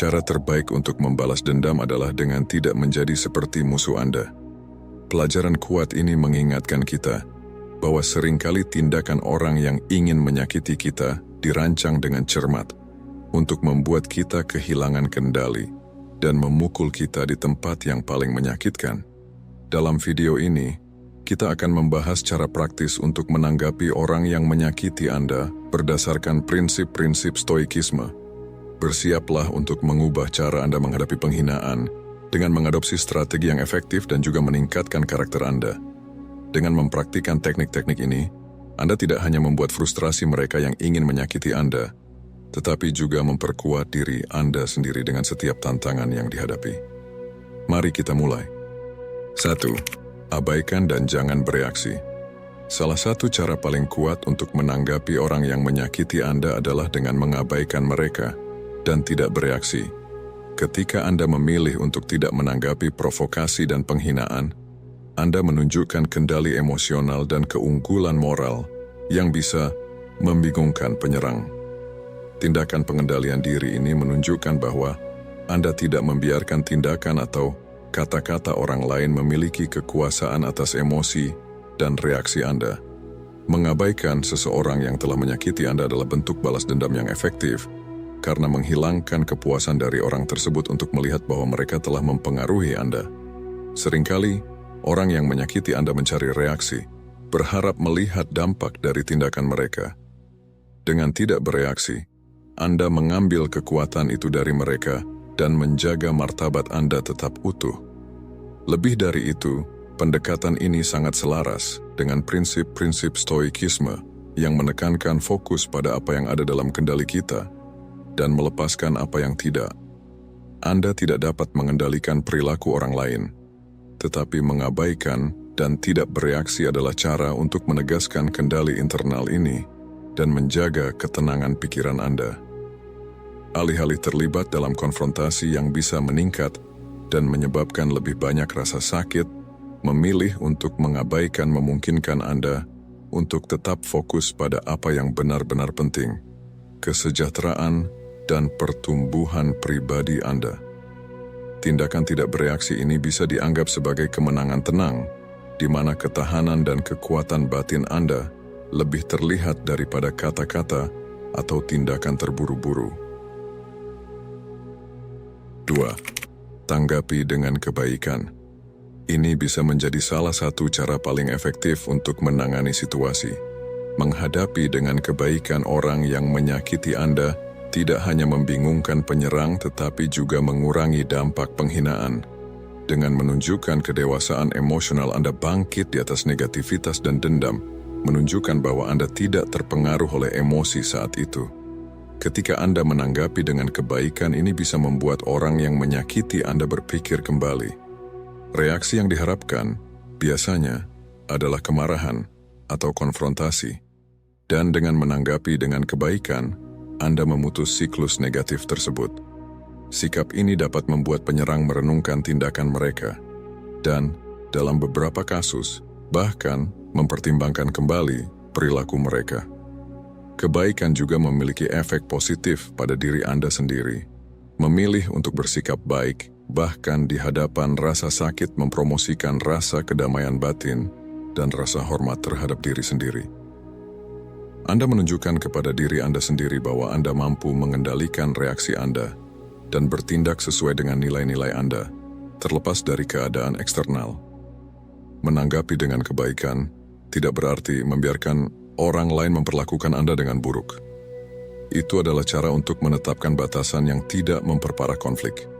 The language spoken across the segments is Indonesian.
Cara terbaik untuk membalas dendam adalah dengan tidak menjadi seperti musuh Anda. Pelajaran kuat ini mengingatkan kita bahwa seringkali tindakan orang yang ingin menyakiti kita dirancang dengan cermat untuk membuat kita kehilangan kendali dan memukul kita di tempat yang paling menyakitkan. Dalam video ini, kita akan membahas cara praktis untuk menanggapi orang yang menyakiti Anda berdasarkan prinsip-prinsip stoikisme. Bersiaplah untuk mengubah cara Anda menghadapi penghinaan dengan mengadopsi strategi yang efektif dan juga meningkatkan karakter Anda. Dengan mempraktikkan teknik-teknik ini, Anda tidak hanya membuat frustrasi mereka yang ingin menyakiti Anda, tetapi juga memperkuat diri Anda sendiri dengan setiap tantangan yang dihadapi. Mari kita mulai. 1. Abaikan dan jangan bereaksi. Salah satu cara paling kuat untuk menanggapi orang yang menyakiti Anda adalah dengan mengabaikan mereka dan tidak bereaksi. Ketika Anda memilih untuk tidak menanggapi provokasi dan penghinaan, Anda menunjukkan kendali emosional dan keunggulan moral yang bisa membingungkan penyerang. Tindakan pengendalian diri ini menunjukkan bahwa Anda tidak membiarkan tindakan atau kata-kata orang lain memiliki kekuasaan atas emosi dan reaksi Anda. Mengabaikan seseorang yang telah menyakiti Anda adalah bentuk balas dendam yang efektif karena menghilangkan kepuasan dari orang tersebut untuk melihat bahwa mereka telah mempengaruhi Anda. Seringkali, orang yang menyakiti Anda mencari reaksi, berharap melihat dampak dari tindakan mereka. Dengan tidak bereaksi, Anda mengambil kekuatan itu dari mereka dan menjaga martabat Anda tetap utuh. Lebih dari itu, pendekatan ini sangat selaras dengan prinsip-prinsip stoikisme yang menekankan fokus pada apa yang ada dalam kendali kita dan melepaskan apa yang tidak. Anda tidak dapat mengendalikan perilaku orang lain, tetapi mengabaikan dan tidak bereaksi adalah cara untuk menegaskan kendali internal ini dan menjaga ketenangan pikiran Anda. Alih-alih terlibat dalam konfrontasi yang bisa meningkat dan menyebabkan lebih banyak rasa sakit, memilih untuk mengabaikan memungkinkan Anda untuk tetap fokus pada apa yang benar-benar penting, kesejahteraan dan pertumbuhan pribadi Anda. Tindakan tidak bereaksi ini bisa dianggap sebagai kemenangan tenang, di mana ketahanan dan kekuatan batin Anda lebih terlihat daripada kata-kata atau tindakan terburu-buru. 2. Tanggapi dengan kebaikan. Ini bisa menjadi salah satu cara paling efektif untuk menangani situasi. Menghadapi dengan kebaikan orang yang menyakiti Anda tidak hanya membingungkan penyerang tetapi juga mengurangi dampak penghinaan. Dengan menunjukkan kedewasaan emosional Anda bangkit di atas negativitas dan dendam, menunjukkan bahwa Anda tidak terpengaruh oleh emosi saat itu. Ketika Anda menanggapi dengan kebaikan, ini bisa membuat orang yang menyakiti Anda berpikir kembali. Reaksi yang diharapkan biasanya adalah kemarahan atau konfrontasi. Dan dengan menanggapi dengan kebaikan, Anda memutus siklus negatif tersebut. Sikap ini dapat membuat penyerang merenungkan tindakan mereka, dan dalam beberapa kasus, bahkan mempertimbangkan kembali perilaku mereka. Kebaikan juga memiliki efek positif pada diri Anda sendiri. Memilih untuk bersikap baik, bahkan di hadapan rasa sakit, mempromosikan rasa kedamaian batin dan rasa hormat terhadap diri sendiri. Anda menunjukkan kepada diri Anda sendiri bahwa Anda mampu mengendalikan reaksi Anda dan bertindak sesuai dengan nilai-nilai Anda, terlepas dari keadaan eksternal. Menanggapi dengan kebaikan tidak berarti membiarkan orang lain memperlakukan Anda dengan buruk. Itu adalah cara untuk menetapkan batasan yang tidak memperparah konflik.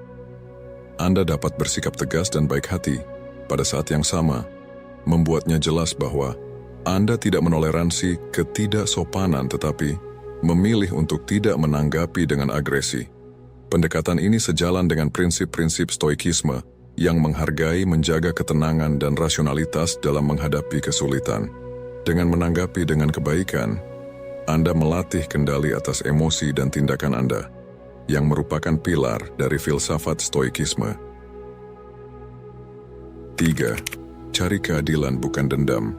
Anda dapat bersikap tegas dan baik hati pada saat yang sama, membuatnya jelas bahwa Anda tidak menoleransi ketidaksopanan tetapi memilih untuk tidak menanggapi dengan agresi. Pendekatan ini sejalan dengan prinsip-prinsip stoikisme yang menghargai, menjaga ketenangan dan rasionalitas dalam menghadapi kesulitan. Dengan menanggapi dengan kebaikan, Anda melatih kendali atas emosi dan tindakan Anda, yang merupakan pilar dari filsafat stoikisme. 3. Cari keadilan bukan dendam.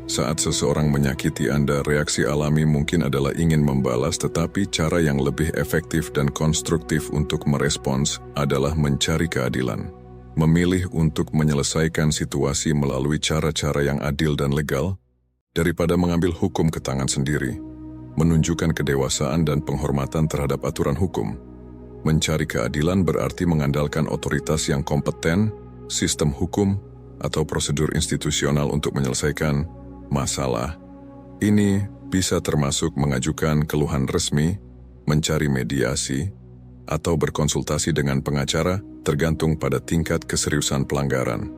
Saat seseorang menyakiti Anda, reaksi alami mungkin adalah ingin membalas, tetapi cara yang lebih efektif dan konstruktif untuk merespons adalah mencari keadilan. Memilih untuk menyelesaikan situasi melalui cara-cara yang adil dan legal, daripada mengambil hukum ke tangan sendiri. Menunjukkan kedewasaan dan penghormatan terhadap aturan hukum. Mencari keadilan berarti mengandalkan otoritas yang kompeten, sistem hukum, atau prosedur institusional untuk menyelesaikan masalah. Ini bisa termasuk mengajukan keluhan resmi, mencari mediasi, atau berkonsultasi dengan pengacara tergantung pada tingkat keseriusan pelanggaran.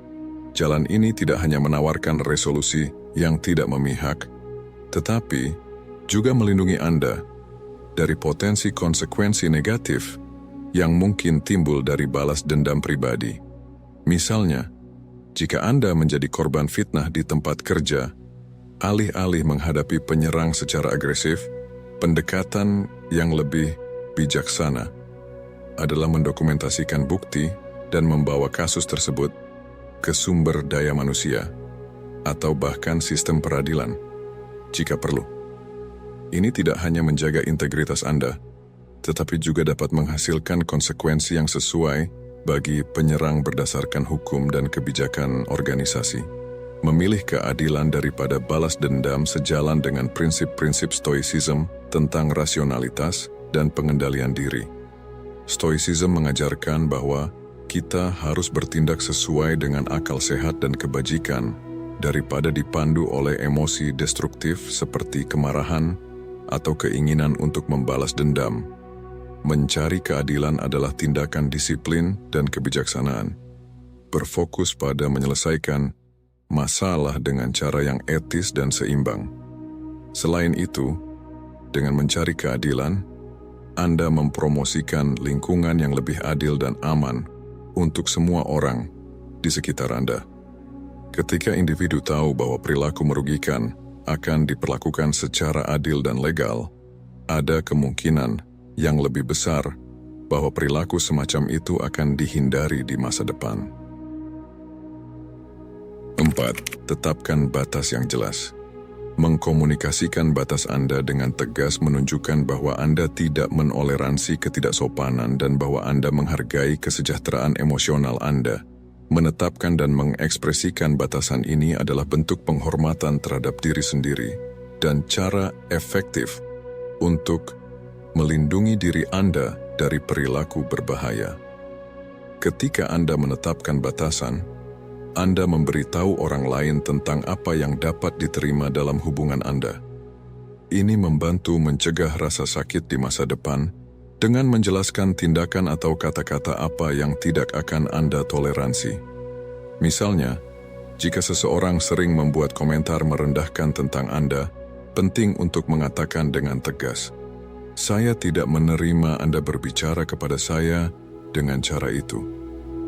Jalan ini tidak hanya menawarkan resolusi yang tidak memihak, tetapi juga melindungi Anda dari potensi konsekuensi negatif yang mungkin timbul dari balas dendam pribadi. Misalnya, jika Anda menjadi korban fitnah di tempat kerja, alih-alih menghadapi penyerang secara agresif, pendekatan yang lebih bijaksana adalah mendokumentasikan bukti dan membawa kasus tersebut ke sumber daya manusia atau bahkan sistem peradilan jika perlu. Ini tidak hanya menjaga integritas Anda, tetapi juga dapat menghasilkan konsekuensi yang sesuai bagi penyerang berdasarkan hukum dan kebijakan organisasi. Memilih keadilan daripada balas dendam sejalan dengan prinsip-prinsip Stoicism tentang rasionalitas dan pengendalian diri. Stoicism mengajarkan bahwa kita harus bertindak sesuai dengan akal sehat dan kebajikan daripada dipandu oleh emosi destruktif seperti kemarahan atau keinginan untuk membalas dendam. Mencari keadilan adalah tindakan disiplin dan kebijaksanaan. Berfokus pada menyelesaikan masalah dengan cara yang etis dan seimbang. Selain itu, dengan mencari keadilan, Anda mempromosikan lingkungan yang lebih adil dan aman untuk semua orang di sekitar Anda. Ketika individu tahu bahwa perilaku merugikan akan diperlakukan secara adil dan legal, ada kemungkinan yang lebih besar bahwa perilaku semacam itu akan dihindari di masa depan. 4. Tetapkan batas yang jelas. Mengkomunikasikan batas Anda dengan tegas menunjukkan bahwa Anda tidak menoleransi ketidaksopanan dan bahwa Anda menghargai kesejahteraan emosional Anda. Menetapkan dan mengekspresikan batasan ini adalah bentuk penghormatan terhadap diri sendiri dan cara efektif untuk melindungi diri Anda dari perilaku berbahaya. Ketika Anda menetapkan batasan, Anda memberitahu orang lain tentang apa yang dapat diterima dalam hubungan Anda. Ini membantu mencegah rasa sakit di masa depan dengan menjelaskan tindakan atau kata-kata apa yang tidak akan Anda toleransi. Misalnya, jika seseorang sering membuat komentar merendahkan tentang Anda, penting untuk mengatakan dengan tegas, "Saya tidak menerima Anda berbicara kepada saya dengan cara itu."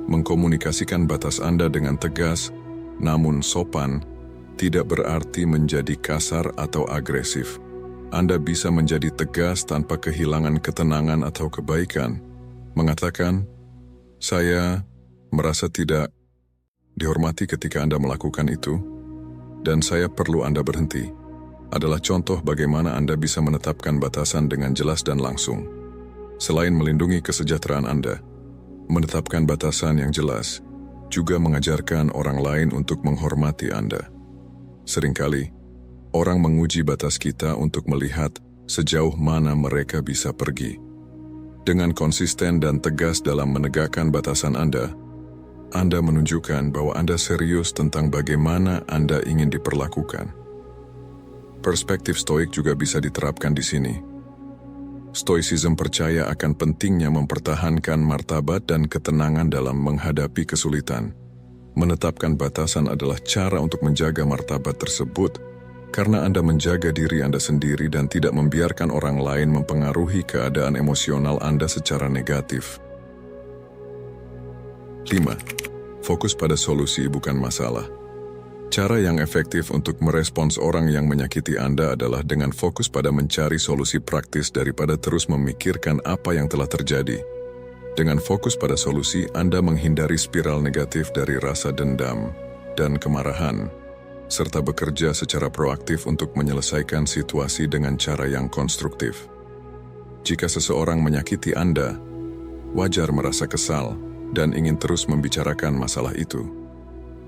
Mengkomunikasikan batas Anda dengan tegas, namun sopan, tidak berarti menjadi kasar atau agresif. Anda bisa menjadi tegas tanpa kehilangan ketenangan atau kebaikan. Mengatakan, "Saya merasa tidak dihormati ketika Anda melakukan itu, dan saya perlu Anda berhenti," adalah contoh bagaimana Anda bisa menetapkan batasan dengan jelas dan langsung. Selain melindungi kesejahteraan Anda, menetapkan batasan yang jelas juga mengajarkan orang lain untuk menghormati Anda. Seringkali, orang menguji batas kita untuk melihat sejauh mana mereka bisa pergi. Dengan konsisten dan tegas dalam menegakkan batasan Anda menunjukkan bahwa Anda serius tentang bagaimana Anda ingin diperlakukan. Perspektif stoik juga bisa diterapkan di sini. Stoicism percaya akan pentingnya mempertahankan martabat dan ketenangan dalam menghadapi kesulitan. Menetapkan batasan adalah cara untuk menjaga martabat tersebut, karena Anda menjaga diri Anda sendiri dan tidak membiarkan orang lain mempengaruhi keadaan emosional Anda secara negatif. 5. Fokus pada solusi bukan masalah. Cara yang efektif untuk merespons orang yang menyakiti Anda adalah dengan fokus pada mencari solusi praktis daripada terus memikirkan apa yang telah terjadi. Dengan fokus pada solusi, Anda menghindari spiral negatif dari rasa dendam dan kemarahan. serta bekerja secara proaktif untuk menyelesaikan situasi dengan cara yang konstruktif. Jika seseorang menyakiti Anda, wajar merasa kesal dan ingin terus membicarakan masalah itu.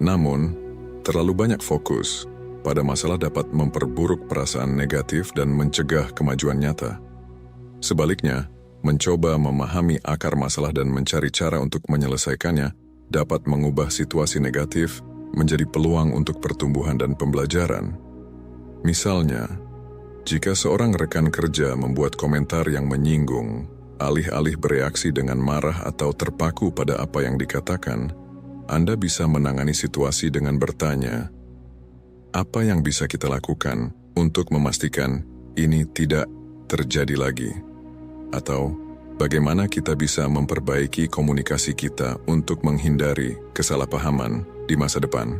Namun, terlalu banyak fokus pada masalah dapat memperburuk perasaan negatif dan mencegah kemajuan nyata. Sebaliknya, mencoba memahami akar masalah dan mencari cara untuk menyelesaikannya dapat mengubah situasi negatif menjadi peluang untuk pertumbuhan dan pembelajaran. Misalnya, jika seorang rekan kerja membuat komentar yang menyinggung, alih-alih bereaksi dengan marah atau terpaku pada apa yang dikatakan, Anda bisa menangani situasi dengan bertanya, apa yang bisa kita lakukan untuk memastikan ini tidak terjadi lagi? Atau, bagaimana kita bisa memperbaiki komunikasi kita untuk menghindari kesalahpahaman di masa depan?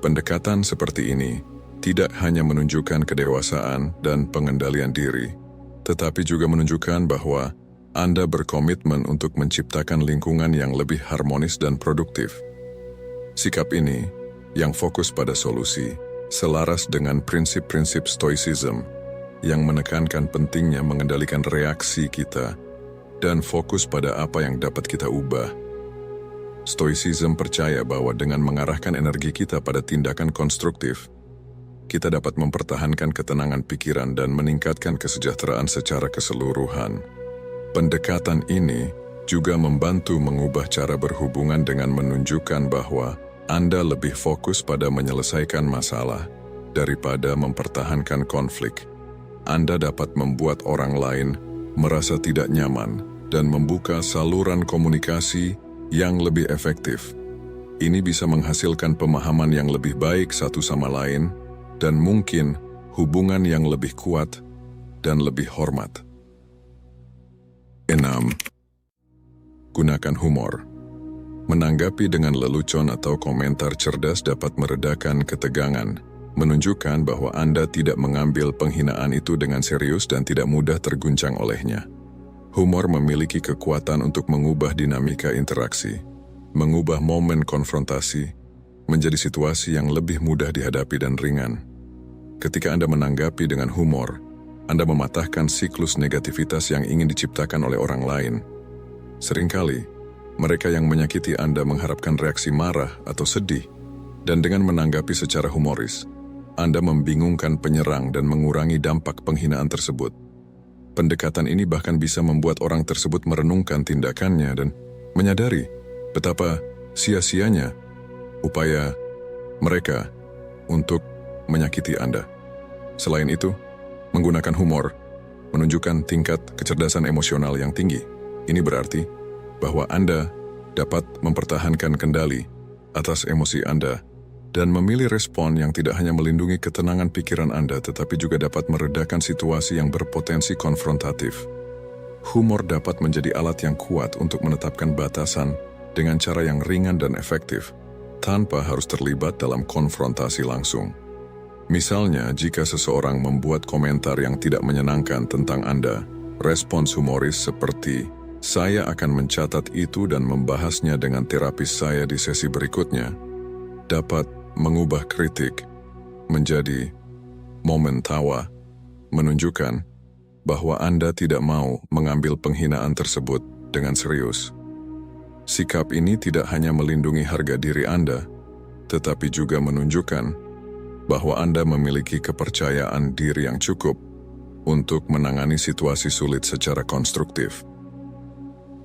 Pendekatan seperti ini tidak hanya menunjukkan kedewasaan dan pengendalian diri, tetapi juga menunjukkan bahwa Anda berkomitmen untuk menciptakan lingkungan yang lebih harmonis dan produktif. Sikap ini, yang fokus pada solusi, selaras dengan prinsip-prinsip Stoicism, yang menekankan pentingnya mengendalikan reaksi kita dan fokus pada apa yang dapat kita ubah. Stoicism percaya bahwa dengan mengarahkan energi kita pada tindakan konstruktif, kita dapat mempertahankan ketenangan pikiran dan meningkatkan kesejahteraan secara keseluruhan. Pendekatan ini juga membantu mengubah cara berhubungan dengan menunjukkan bahwa Anda lebih fokus pada menyelesaikan masalah daripada mempertahankan konflik. Anda dapat membuat orang lain merasa tidak nyaman dan membuka saluran komunikasi yang lebih efektif. Ini bisa menghasilkan pemahaman yang lebih baik satu sama lain dan mungkin hubungan yang lebih kuat dan lebih hormat. 6. Gunakan humor. Menanggapi dengan lelucon atau komentar cerdas dapat meredakan ketegangan, menunjukkan bahwa Anda tidak mengambil penghinaan itu dengan serius dan tidak mudah terguncang olehnya. Humor memiliki kekuatan untuk mengubah dinamika interaksi, mengubah momen konfrontasi menjadi situasi yang lebih mudah dihadapi dan ringan. Ketika Anda menanggapi dengan humor, Anda mematahkan siklus negativitas yang ingin diciptakan oleh orang lain. Seringkali, mereka yang menyakiti Anda mengharapkan reaksi marah atau sedih, dan dengan menanggapi secara humoris, Anda membingungkan penyerang dan mengurangi dampak penghinaan tersebut. Pendekatan ini bahkan bisa membuat orang tersebut merenungkan tindakannya dan menyadari betapa sia-sianya upaya mereka untuk menyakiti Anda. Selain itu, menggunakan humor menunjukkan tingkat kecerdasan emosional yang tinggi. Ini berarti bahwa Anda dapat mempertahankan kendali atas emosi Anda dan memilih respon yang tidak hanya melindungi ketenangan pikiran Anda, tetapi juga dapat meredakan situasi yang berpotensi konfrontatif. Humor dapat menjadi alat yang kuat untuk menetapkan batasan dengan cara yang ringan dan efektif, tanpa harus terlibat dalam konfrontasi langsung. Misalnya, jika seseorang membuat komentar yang tidak menyenangkan tentang Anda, respons humoris seperti, "Saya akan mencatat itu dan membahasnya dengan terapis saya di sesi berikutnya," dapat mengubah kritik menjadi momen tawa, menunjukkan bahwa Anda tidak mau mengambil penghinaan tersebut dengan serius. Sikap ini tidak hanya melindungi harga diri Anda, tetapi juga menunjukkan bahwa Anda memiliki kepercayaan diri yang cukup untuk menangani situasi sulit secara konstruktif.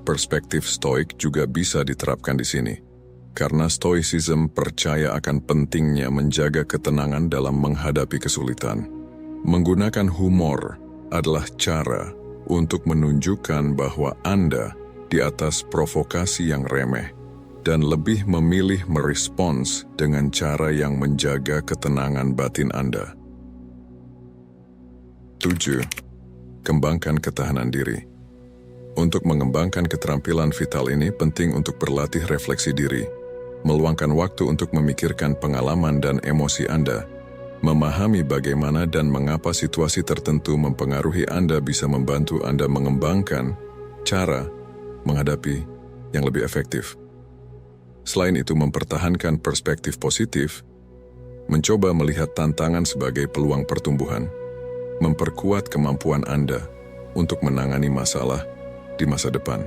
Perspektif stoik juga bisa diterapkan di sini, karena stoicism percaya akan pentingnya menjaga ketenangan dalam menghadapi kesulitan. Menggunakan humor adalah cara untuk menunjukkan bahwa Anda di atas provokasi yang remeh dan lebih memilih merespons dengan cara yang menjaga ketenangan batin Anda. 7. Kembangkan ketahanan diri. Untuk mengembangkan keterampilan vital ini penting untuk berlatih refleksi diri, meluangkan waktu untuk memikirkan pengalaman dan emosi Anda, memahami bagaimana dan mengapa situasi tertentu mempengaruhi Anda bisa membantu Anda mengembangkan cara menghadapi yang lebih efektif. Selain itu, mempertahankan perspektif positif mencoba melihat tantangan sebagai peluang pertumbuhan, memperkuat kemampuan Anda untuk menangani masalah di masa depan.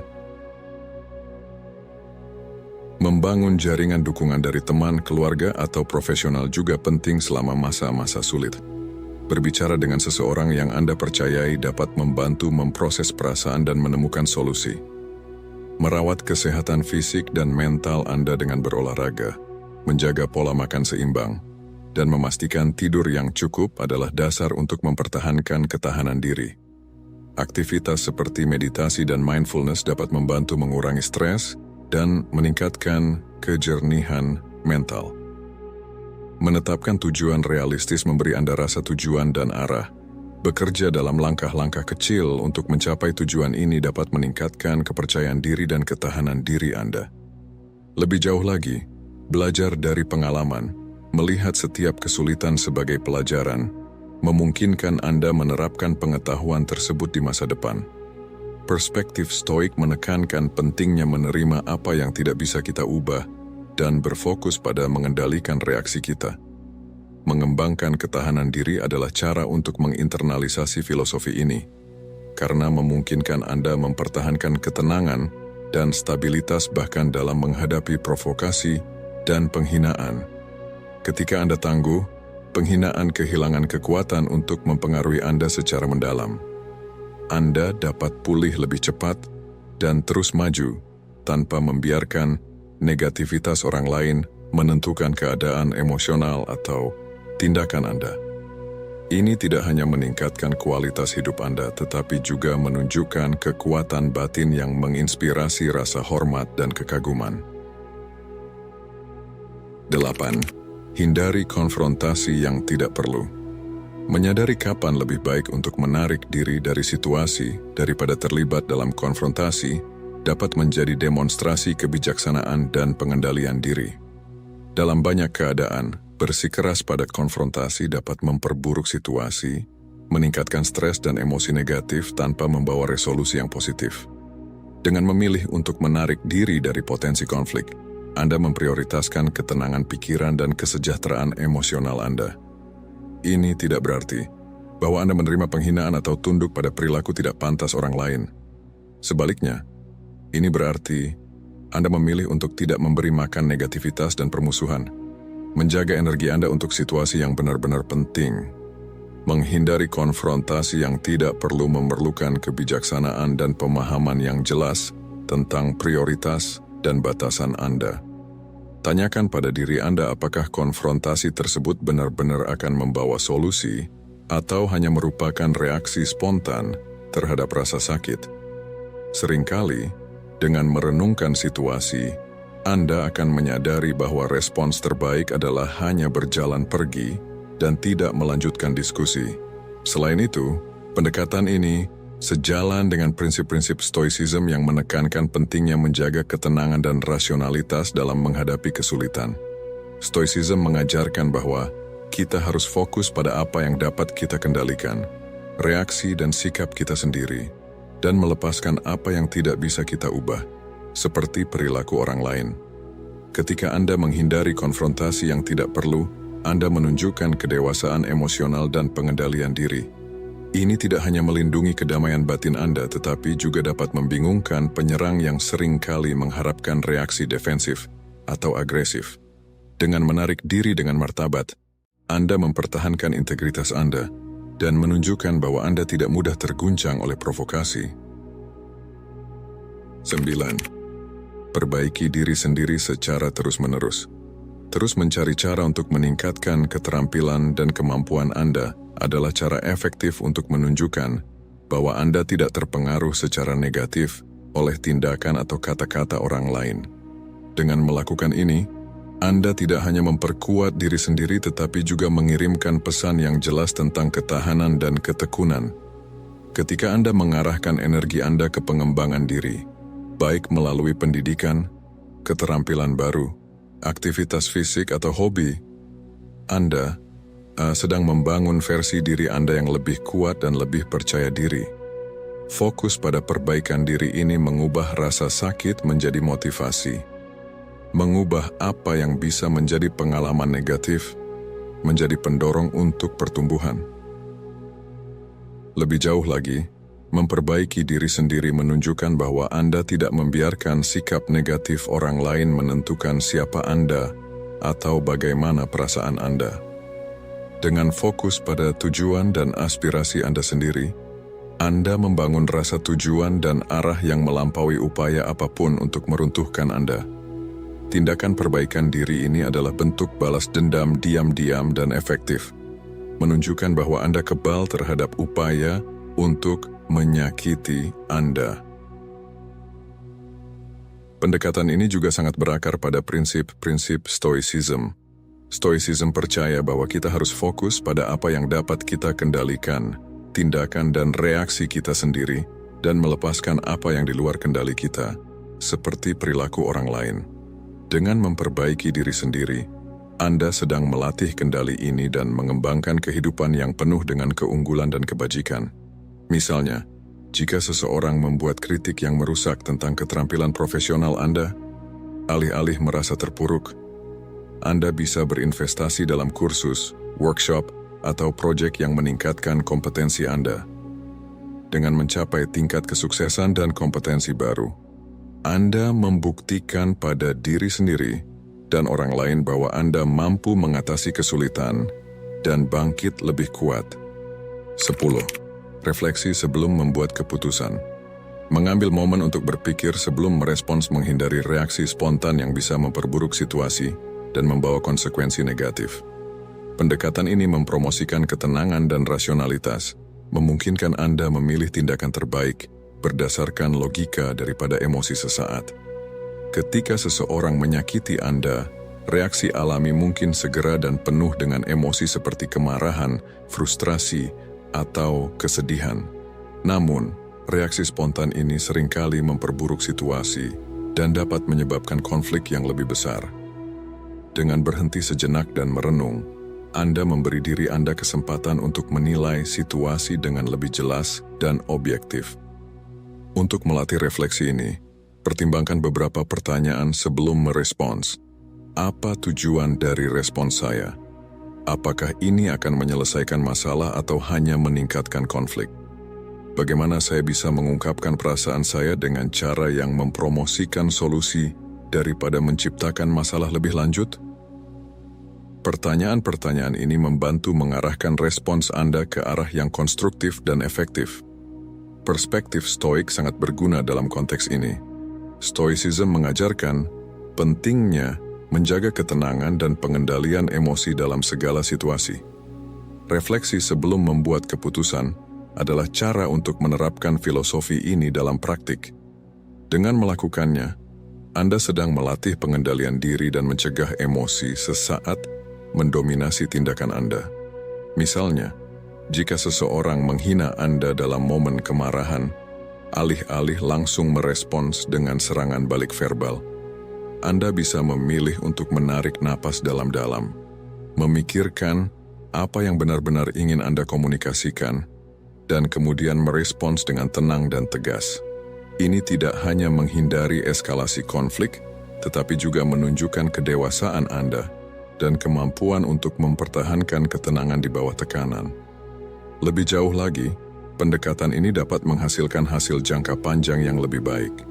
Membangun jaringan dukungan dari teman, keluarga, atau profesional juga penting selama masa-masa sulit. Berbicara dengan seseorang yang Anda percayai dapat membantu memproses perasaan dan menemukan solusi. Merawat kesehatan fisik dan mental Anda dengan berolahraga, menjaga pola makan seimbang, dan memastikan tidur yang cukup adalah dasar untuk mempertahankan ketahanan diri. Aktivitas seperti meditasi dan mindfulness dapat membantu mengurangi stres dan meningkatkan kejernihan mental. Menetapkan tujuan realistis memberi Anda rasa tujuan dan arah. Bekerja dalam langkah-langkah kecil untuk mencapai tujuan ini dapat meningkatkan kepercayaan diri dan ketahanan diri Anda. Lebih jauh lagi, belajar dari pengalaman, melihat setiap kesulitan sebagai pelajaran, memungkinkan Anda menerapkan pengetahuan tersebut di masa depan. Perspektif stoik menekankan pentingnya menerima apa yang tidak bisa kita ubah dan berfokus pada mengendalikan reaksi kita. Mengembangkan ketahanan diri adalah cara untuk menginternalisasi filosofi ini, karena memungkinkan Anda mempertahankan ketenangan dan stabilitas bahkan dalam menghadapi provokasi dan penghinaan. Ketika Anda tangguh, penghinaan kehilangan kekuatan untuk mempengaruhi Anda secara mendalam. Anda dapat pulih lebih cepat dan terus maju tanpa membiarkan negativitas orang lain menentukan keadaan emosional atau tindakan Anda. Ini tidak hanya meningkatkan kualitas hidup Anda, tetapi juga menunjukkan kekuatan batin yang menginspirasi rasa hormat dan kekaguman. 8. Hindari konfrontasi yang tidak perlu. Menyadari kapan lebih baik untuk menarik diri dari situasi daripada terlibat dalam konfrontasi dapat menjadi demonstrasi kebijaksanaan dan pengendalian diri. Dalam banyak keadaan, bersikeras pada konfrontasi dapat memperburuk situasi, meningkatkan stres dan emosi negatif tanpa membawa resolusi yang positif. Dengan memilih untuk menarik diri dari potensi konflik, Anda memprioritaskan ketenangan pikiran dan kesejahteraan emosional Anda. Ini tidak berarti bahwa Anda menerima penghinaan atau tunduk pada perilaku tidak pantas orang lain. Sebaliknya, ini berarti Anda memilih untuk tidak memberi makan negativitas dan permusuhan, menjaga energi Anda untuk situasi yang benar-benar penting, menghindari konfrontasi yang tidak perlu memerlukan kebijaksanaan dan pemahaman yang jelas tentang prioritas dan batasan Anda. Tanyakan pada diri Anda apakah konfrontasi tersebut benar-benar akan membawa solusi atau hanya merupakan reaksi spontan terhadap rasa sakit. Seringkali, dengan merenungkan situasi, Anda akan menyadari bahwa respons terbaik adalah hanya berjalan pergi dan tidak melanjutkan diskusi. Selain itu, pendekatan ini sejalan dengan prinsip-prinsip stoicism yang menekankan pentingnya menjaga ketenangan dan rasionalitas dalam menghadapi kesulitan. Stoicism mengajarkan bahwa kita harus fokus pada apa yang dapat kita kendalikan, reaksi dan sikap kita sendiri, dan melepaskan apa yang tidak bisa kita ubah, seperti perilaku orang lain. Ketika Anda menghindari konfrontasi yang tidak perlu, Anda menunjukkan kedewasaan emosional dan pengendalian diri. Ini tidak hanya melindungi kedamaian batin Anda, tetapi juga dapat membingungkan penyerang yang sering kali mengharapkan reaksi defensif atau agresif. Dengan menarik diri dengan martabat, Anda mempertahankan integritas Anda dan menunjukkan bahwa Anda tidak mudah terguncang oleh provokasi. 9. Perbaiki diri sendiri secara terus-menerus. Terus mencari cara untuk meningkatkan keterampilan dan kemampuan Anda adalah cara efektif untuk menunjukkan bahwa Anda tidak terpengaruh secara negatif oleh tindakan atau kata-kata orang lain. Dengan melakukan ini, Anda tidak hanya memperkuat diri sendiri tetapi juga mengirimkan pesan yang jelas tentang ketahanan dan ketekunan. Ketika Anda mengarahkan energi Anda ke pengembangan diri, baik melalui pendidikan, keterampilan baru, aktivitas fisik atau hobi, Anda sedang membangun versi diri Anda yang lebih kuat dan lebih percaya diri. Fokus pada perbaikan diri ini mengubah rasa sakit menjadi motivasi, mengubah apa yang bisa menjadi pengalaman negatif menjadi pendorong untuk pertumbuhan. Lebih jauh lagi, memperbaiki diri sendiri menunjukkan bahwa Anda tidak membiarkan sikap negatif orang lain menentukan siapa Anda atau bagaimana perasaan Anda. Dengan fokus pada tujuan dan aspirasi Anda sendiri, Anda membangun rasa tujuan dan arah yang melampaui upaya apapun untuk meruntuhkan Anda. Tindakan perbaikan diri ini adalah bentuk balas dendam diam-diam dan efektif, menunjukkan bahwa Anda kebal terhadap upaya untuk menyakiti Anda. Pendekatan ini juga sangat berakar pada prinsip-prinsip Stoicism. Stoicism percaya bahwa kita harus fokus pada apa yang dapat kita kendalikan, tindakan dan reaksi kita sendiri, dan melepaskan apa yang di luar kendali kita, seperti perilaku orang lain. Dengan memperbaiki diri sendiri, Anda sedang melatih kendali ini dan mengembangkan kehidupan yang penuh dengan keunggulan dan kebajikan. Misalnya, jika seseorang membuat kritik yang merusak tentang keterampilan profesional Anda, alih-alih merasa terpuruk, Anda bisa berinvestasi dalam kursus, workshop, atau proyek yang meningkatkan kompetensi Anda. Dengan mencapai tingkat kesuksesan dan kompetensi baru, Anda membuktikan pada diri sendiri dan orang lain bahwa Anda mampu mengatasi kesulitan dan bangkit lebih kuat. 10. Refleksi sebelum membuat keputusan. Mengambil momen untuk berpikir sebelum merespons menghindari reaksi spontan yang bisa memperburuk situasi dan membawa konsekuensi negatif. Pendekatan ini mempromosikan ketenangan dan rasionalitas, memungkinkan Anda memilih tindakan terbaik berdasarkan logika daripada emosi sesaat. Ketika seseorang menyakiti Anda, reaksi alami mungkin segera dan penuh dengan emosi seperti kemarahan, frustrasi, atau kesedihan. Namun, reaksi spontan ini seringkali memperburuk situasi dan dapat menyebabkan konflik yang lebih besar. Dengan berhenti sejenak dan merenung, Anda memberi diri Anda kesempatan untuk menilai situasi dengan lebih jelas dan objektif. Untuk melatih refleksi ini, pertimbangkan beberapa pertanyaan sebelum merespons. Apa tujuan dari respons saya? Apakah ini akan menyelesaikan masalah atau hanya meningkatkan konflik? Bagaimana saya bisa mengungkapkan perasaan saya dengan cara yang mempromosikan solusi daripada menciptakan masalah lebih lanjut? Pertanyaan-pertanyaan ini membantu mengarahkan respons Anda ke arah yang konstruktif dan efektif. Perspektif stoik sangat berguna dalam konteks ini. Stoicism mengajarkan pentingnya menjaga ketenangan dan pengendalian emosi dalam segala situasi. Refleksi sebelum membuat keputusan adalah cara untuk menerapkan filosofi ini dalam praktik. Dengan melakukannya, Anda sedang melatih pengendalian diri dan mencegah emosi sesaat mendominasi tindakan Anda. Misalnya, jika seseorang menghina Anda dalam momen kemarahan, alih-alih langsung merespons dengan serangan balik verbal, Anda bisa memilih untuk menarik napas dalam-dalam, memikirkan apa yang benar-benar ingin Anda komunikasikan, dan kemudian merespons dengan tenang dan tegas. Ini tidak hanya menghindari eskalasi konflik, tetapi juga menunjukkan kedewasaan Anda dan kemampuan untuk mempertahankan ketenangan di bawah tekanan. Lebih jauh lagi, pendekatan ini dapat menghasilkan hasil jangka panjang yang lebih baik.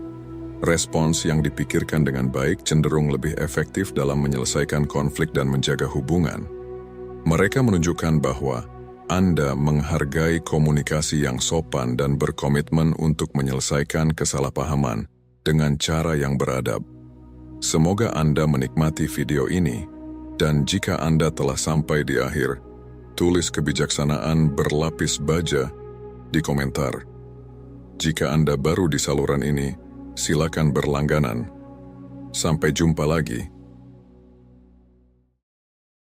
Respons yang dipikirkan dengan baik cenderung lebih efektif dalam menyelesaikan konflik dan menjaga hubungan. Mereka menunjukkan bahwa Anda menghargai komunikasi yang sopan dan berkomitmen untuk menyelesaikan kesalahpahaman dengan cara yang beradab. Semoga Anda menikmati video ini, dan jika Anda telah sampai di akhir, tulis kebijaksanaan berlapis baja di komentar. Jika Anda baru di saluran ini, silakan berlangganan. Sampai jumpa lagi.